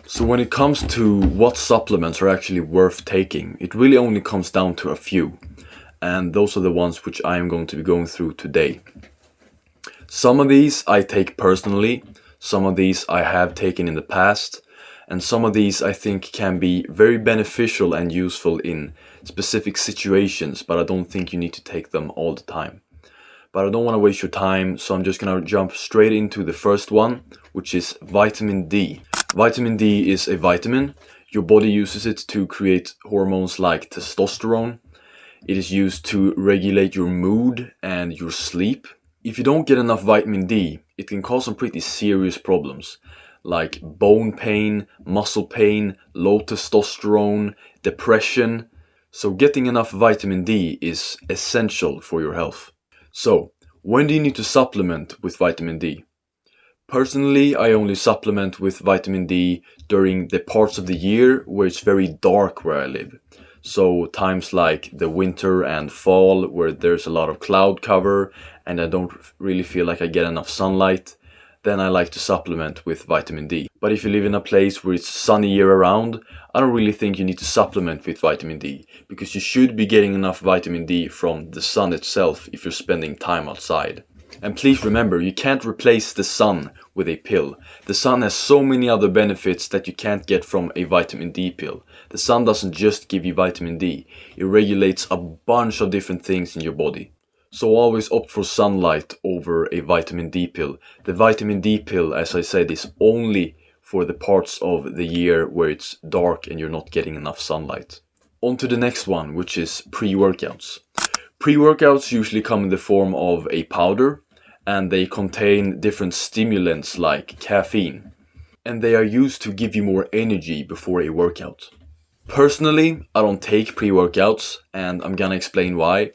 So when it comes to what supplements are actually worth taking, it really only comes down to a few. And those are the ones which I am going to be going through today. Some of these I take personally, some of these I have taken in the past, and some of these I think can be very beneficial and useful in specific situations, but I don't think you need to take them all the time. But I don't want to waste your time, so I'm just gonna jump straight into the first one, which is vitamin D. Vitamin D is a vitamin. Your body uses it to create hormones like testosterone. It is used to regulate your mood and your sleep. If you don't get enough vitamin D, it can cause some pretty serious problems like bone pain, muscle pain, low testosterone, depression. So getting enough vitamin D is essential for your health. So, when do you need to supplement with vitamin D? Personally, I only supplement with vitamin D during the parts of the year where it's very dark where I live. So times like the winter and fall where there's a lot of cloud cover and I don't really feel like I get enough sunlight, then I like to supplement with vitamin D. But if you live in a place where it's sunny year around, I don't really think you need to supplement with vitamin D, because you should be getting enough vitamin D from the sun itself if you're spending time outside. And please remember, you can't replace the sun with a pill. The sun has so many other benefits that you can't get from a vitamin D pill. The sun doesn't just give you vitamin D, it regulates a bunch of different things in your body. So always opt for sunlight over a vitamin D pill. The vitamin D pill, as I said, is only for the parts of the year where it's dark and you're not getting enough sunlight. On to the next one, which is pre-workouts. Pre-workouts usually come in the form of a powder, and they contain different stimulants like caffeine. And they are used to give you more energy before a workout. Personally, I don't take pre-workouts, and I'm gonna explain why.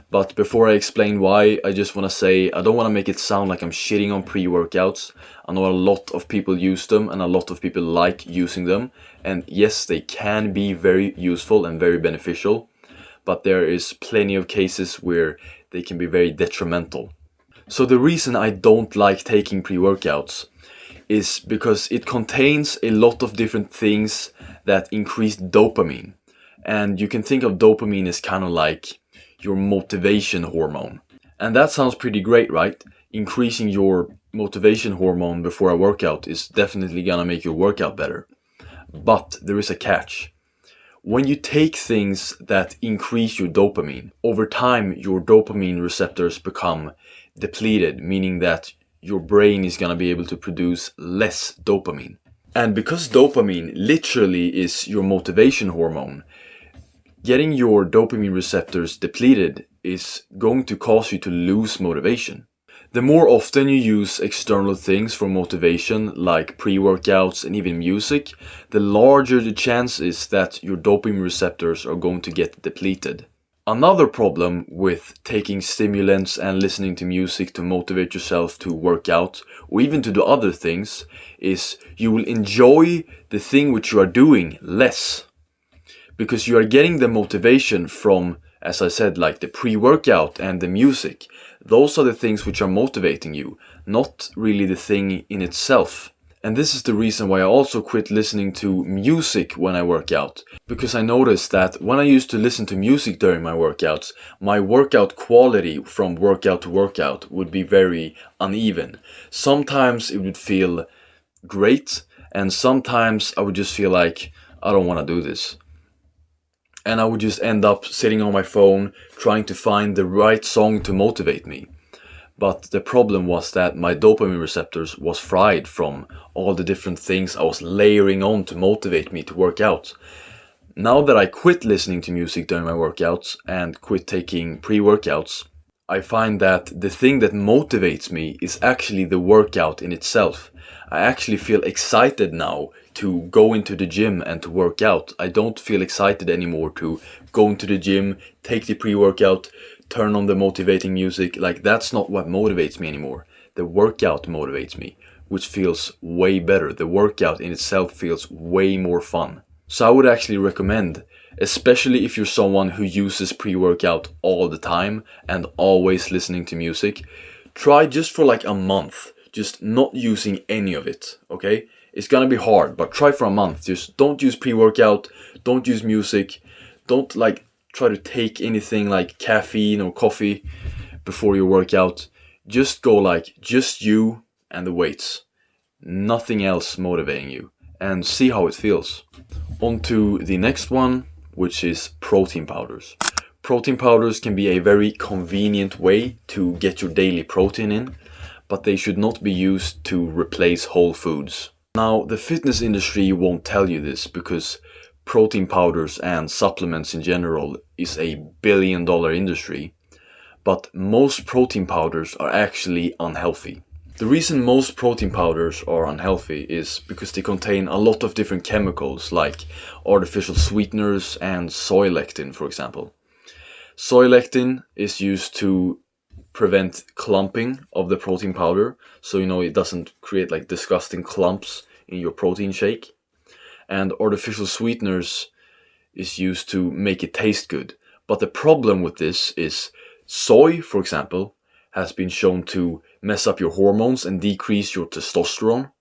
But before I explain why, I just wanna say I don't wanna make it sound like I'm shitting on pre-workouts. I know a lot of people use them, and a lot of people like using them. And yes, they can be very useful and very beneficial. But there is plenty of cases where they can be very detrimental. So the reason I don't like taking pre-workouts is because it contains a lot of different things that increase dopamine. And you can think of dopamine as kind of like your motivation hormone. And that sounds pretty great, right? Increasing your motivation hormone before a workout is definitely gonna make your workout better. But there is a catch. When you take things that increase your dopamine, over time your dopamine receptors become depleted, meaning that your brain is going to be able to produce less dopamine. And because dopamine literally is your motivation hormone, getting your dopamine receptors depleted is going to cause you to lose motivation. The more often you use external things for motivation, like pre-workouts and even music, the larger the chance is that your dopamine receptors are going to get depleted. Another problem with taking stimulants and listening to music to motivate yourself to work out, or even to do other things, is you will enjoy the thing which you are doing less. Because you are getting the motivation from, as I said, like the pre-workout and the music. Those are the things which are motivating you, not really the thing in itself. And this is the reason why I also quit listening to music when I work out. Because I noticed that when I used to listen to music during my workouts, my workout quality from workout to workout would be very uneven. Sometimes it would feel great, and sometimes I would just feel like, I don't want to do this. And I would just end up sitting on my phone trying to find the right song to motivate me. But the problem was that my dopamine receptors was fried from all the different things I was layering on to motivate me to work out. Now that I quit listening to music during my workouts and quit taking pre-workouts, I find that the thing that motivates me is actually the workout in itself. I actually feel excited now to go into the gym and to work out. I don't feel excited anymore to go into the gym, take the pre-workout, turn on the motivating music. Like, that's not what motivates me anymore. The workout motivates me, which feels way better. The workout in itself feels way more fun. So I would actually recommend, especially if you're someone who uses pre-workout all the time and always listening to music, try just for like a month, just not using any of it, okay? It's gonna be hard, but try for a month. Just don't use pre-workout, don't use music, don't like try to take anything like caffeine or coffee before your workout. Just go like just you and the weights. Nothing else motivating you, and see how it feels. On to the next one, which is protein powders. Protein powders can be a very convenient way to get your daily protein in, but they should not be used to replace whole foods. Now, the fitness industry won't tell you this because protein powders and supplements in general is a billion-dollar industry, but most protein powders are actually unhealthy. The reason most protein powders are unhealthy is because they contain a lot of different chemicals like artificial sweeteners and soy lecithin, for example. Soy lecithin is used to prevent clumping of the protein powder, so it doesn't create like disgusting clumps in your protein shake. And artificial sweeteners is used to make it taste good. But the problem with this is soy, for example, has been shown to mess up your hormones and decrease your testosterone.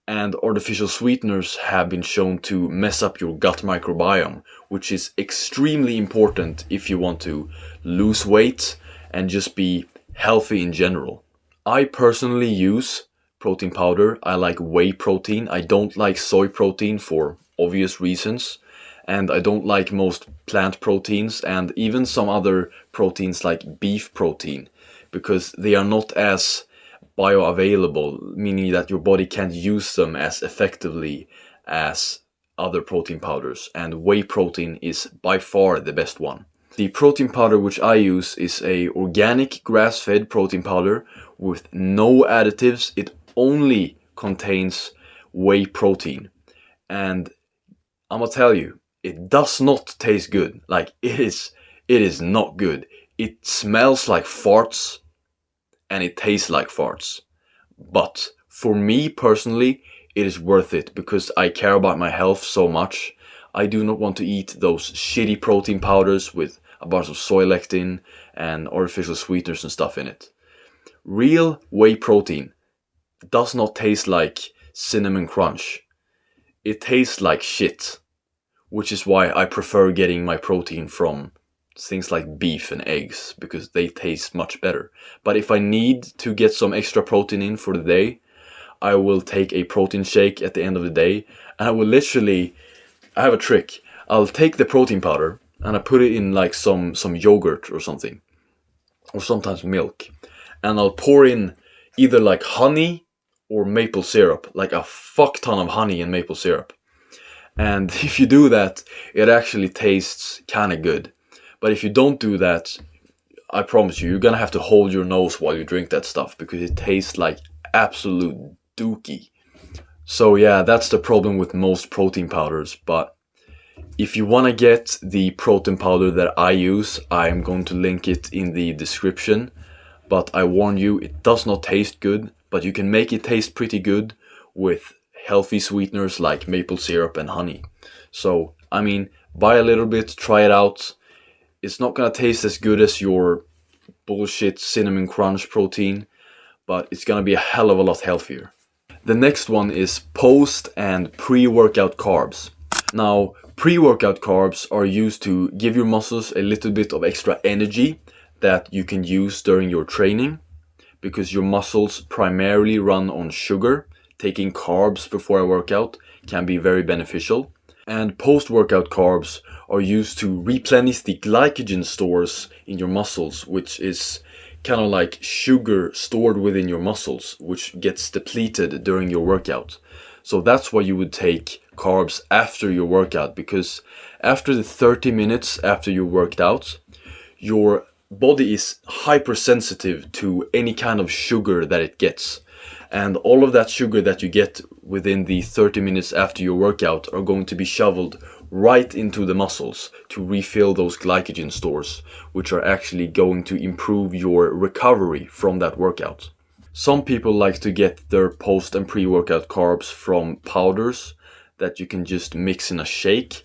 And artificial sweeteners have been shown to mess up your gut microbiome, which is extremely important if you want to lose weight and just be healthy in general. I personally use protein powder. I like whey protein. I don't like soy protein for obvious reasons. And I don't like most plant proteins and even some other proteins like beef protein because they are not as bioavailable, meaning that your body can't use them as effectively as other protein powders. And whey protein is by far the best one. The protein powder which I use is a organic grass-fed protein powder with no additives. It only contains whey protein. And I'm gonna tell you, it does not taste good. Like it is not good. It smells like farts and it tastes like farts. But for me personally, it is worth it because I care about my health so much. I do not want to eat those shitty protein powders with a bunch of soy lecithin and artificial sweeteners and stuff in it. Real whey protein does not taste like cinnamon crunch. It tastes like shit, which is why I prefer getting my protein from things like beef and eggs because they taste much better. But if I need to get some extra protein in for the day, I will take a protein shake at the end of the day, and I have a trick. I'll take the protein powder and I put it in like some yogurt or something, or sometimes milk, and I'll pour in either like honey or maple syrup, like a fuck ton of honey and maple syrup. And if you do that, it actually tastes kind of good. But if you don't do that, I promise you're gonna have to hold your nose while you drink that stuff because it tastes like absolute dookie. So yeah, that's the problem with most protein powders. But if you want to get the protein powder that I use, I'm going to link it in the description. But I warn you, it does not taste good, but you can make it taste pretty good with healthy sweeteners like maple syrup and honey. So, buy a little bit, try it out. It's not gonna taste as good as your bullshit cinnamon crunch protein, but it's gonna be a hell of a lot healthier. The next one is post and pre-workout carbs. Now, pre-workout carbs are used to give your muscles a little bit of extra energy that you can use during your training, because your muscles primarily run on sugar. Taking carbs before a workout can be very beneficial. And post-workout carbs are used to replenish the glycogen stores in your muscles, which is kind of like sugar stored within your muscles, which gets depleted during your workout. So that's why you would take carbs after your workout, because after the 30 minutes after you worked out, your body is hypersensitive to any kind of sugar that it gets. And all of that sugar that you get within the 30 minutes after your workout are going to be shoveled right into the muscles to refill those glycogen stores, which are actually going to improve your recovery from that workout. Some people like to get their post and pre-workout carbs from powders that you can just mix in a shake.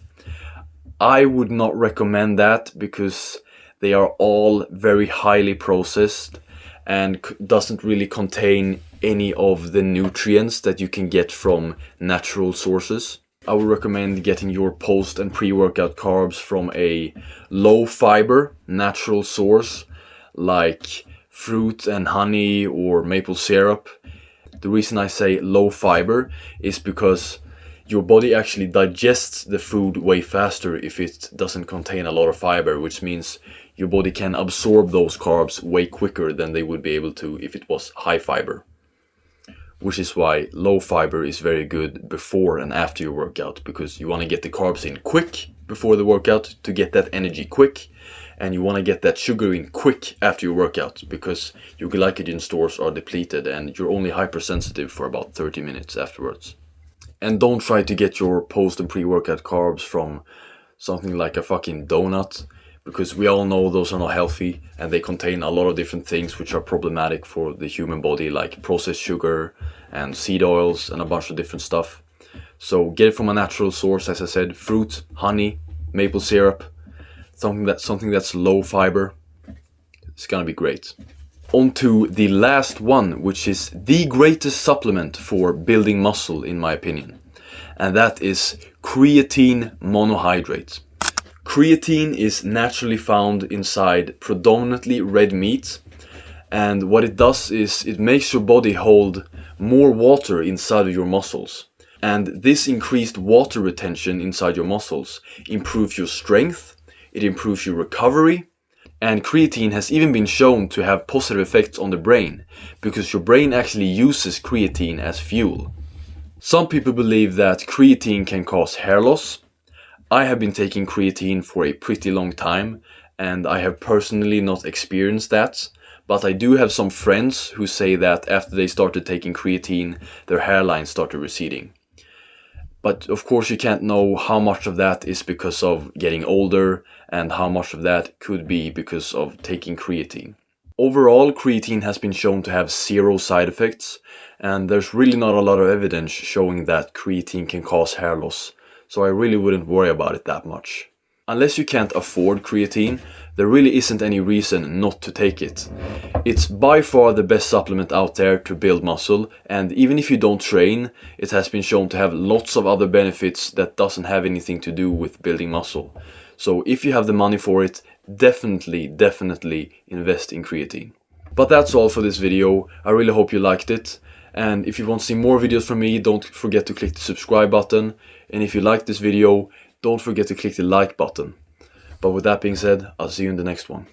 I would not recommend that because they are all very highly processed and doesn't really contain any of the nutrients that you can get from natural sources. I would recommend getting your post and pre-workout carbs from a low fiber natural source like fruit and honey or maple syrup. The reason I say low fiber is because your body actually digests the food way faster if it doesn't contain a lot of fiber, which means your body can absorb those carbs way quicker than they would be able to if it was high fiber. Which is why low fiber is very good before and after your workout, because you want to get the carbs in quick before the workout to get that energy quick, and you want to get that sugar in quick after your workout because your glycogen stores are depleted and you're only hypersensitive for about 30 minutes afterwards. And don't try to get your post and pre-workout carbs from something like a fucking donut, because we all know those are not healthy and they contain a lot of different things which are problematic for the human body, like processed sugar and seed oils and a bunch of different stuff. So get it from a natural source, as I said, fruit, honey, maple syrup, something that's low fiber. It's gonna be great. On to the last one, which is the greatest supplement for building muscle in my opinion, and that is creatine monohydrate. Creatine is naturally found inside predominantly red meat, and what it does is it makes your body hold more water inside of your muscles, and this increased water retention inside your muscles improves your strength, it improves your recovery, and creatine has even been shown to have positive effects on the brain because your brain actually uses creatine as fuel. Some people believe that creatine can cause hair loss. I have been taking creatine for a pretty long time and I have personally not experienced that, but I do have some friends who say that after they started taking creatine, their hairline started receding. But of course you can't know how much of that is because of getting older and how much of that could be because of taking creatine. Overall, creatine has been shown to have 0 side effects, and there's really not a lot of evidence showing that creatine can cause hair loss. So I really wouldn't worry about it that much. Unless you can't afford creatine, there really isn't any reason not to take it. It's by far the best supplement out there to build muscle, and even if you don't train, it has been shown to have lots of other benefits that doesn't have anything to do with building muscle. So if you have the money for it, definitely invest in creatine. But that's all for this video. I really hope you liked it. And if you want to see more videos from me, don't forget to click the subscribe button. And if you liked this video, don't forget to click the like button. But with that being said, I'll see you in the next one.